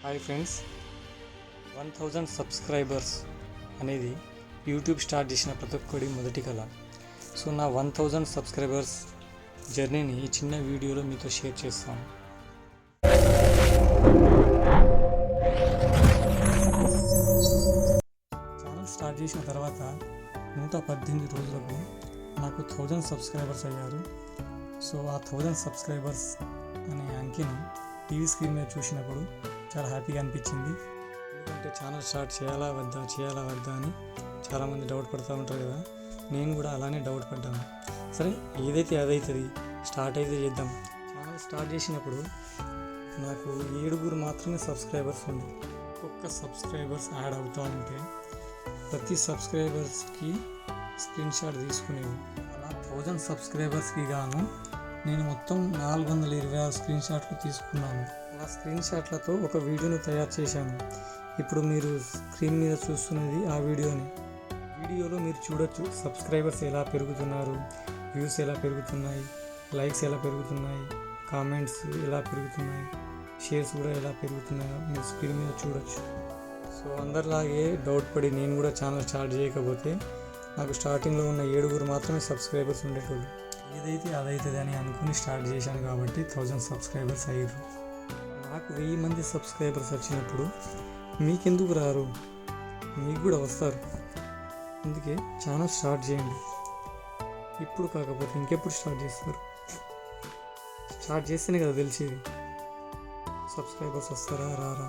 Hi friends, 1000 subscribers అనేది YouTube start చేసిన ప్రతి ఒక్కడి మొదటి కళ. సో నా 1000 సబ్స్క్రైబర్స్ జర్నీని ఈ చిన్న వీడియోలో మీతో షేర్ చేస్తాను. ఛానల్ స్టార్ట్ చేసిన తర్వాత 118 రోజులకు నాకు 1000 సబ్స్క్రైబర్స్ అయ్యారు. సో ఆ 1000 సబ్స్క్రైబర్స్ అనే అంకెను టీవీ స్క్రీన్ మీద చూసినప్పుడు చాలా హ్యాపీగా అనిపించింది. ఎందుకంటే ఛానల్ స్టార్ట్ చేయాలా వద్దా అని చాలామంది డౌట్ పడుతూ ఉంటారు కదా. నేను కూడా అలానే డౌట్ పడ్డాను. సరే ఏదైతే అదవుతుంది, స్టార్ట్ అయితే చేద్దాం. ఛానల్ స్టార్ట్ చేసినప్పుడు నాకు 7 మాత్రమే సబ్స్క్రైబర్స్ ఉంది. ఒక్కొక్క సబ్స్క్రైబర్స్ యాడ్ అవుతూ ఉంటే ప్రతి సబ్స్క్రైబర్స్కి స్క్రీన్ షాట్ తీసుకునేవి. అలా 1000 సబ్స్క్రైబర్స్కి గాను నేను మొత్తం 426 స్క్రీన్ షాట్లు తీసుకున్నాను. ఆ స్క్రీన్ షాట్లతో ఒక వీడియోను తయారు చేశాను. ఇప్పుడు మీరు స్క్రీన్ మీద చూస్తున్నది ఆ వీడియోలో మీరు చూడొచ్చు సబ్స్క్రైబర్స్ ఎలా పెరుగుతున్నారు, వ్యూస్ ఎలా పెరుగుతున్నాయి, లైక్స్ ఎలా పెరుగుతున్నాయి, కామెంట్స్ ఎలా పెరుగుతున్నాయి, షేర్స్ కూడా ఎలా పెరుగుతున్నాయో మీరు స్క్రీన్ మీద చూడొచ్చు. సో అందరిలాగే డౌట్ పడి నేను కూడా ఛానల్ స్టార్ట్ చేయకపోతే నాకు స్టార్టింగ్లో ఉన్న 7 మాత్రమే సబ్స్క్రైబర్స్ ఉండేటోళ్ళు. ఏదైతే అదవుతుంది అని అనుకుని స్టార్ట్ చేశాను కాబట్టి 1000 సబ్స్క్రైబర్స్ అయ్యారు. నాకు 1000 మంది సబ్స్క్రైబర్స్ వచ్చినప్పుడు మీకెందుకు రారు? మీకు కూడా వస్తారు. అందుకే ఛానల్ స్టార్ట్ చేయండి. ఇప్పుడు కాకపోతే ఇంకెప్పుడు స్టార్ట్ చేస్తారు? స్టార్ట్ చేస్తేనే కదా తెలిసేది సబ్స్క్రైబర్స్ వస్తారా రారా.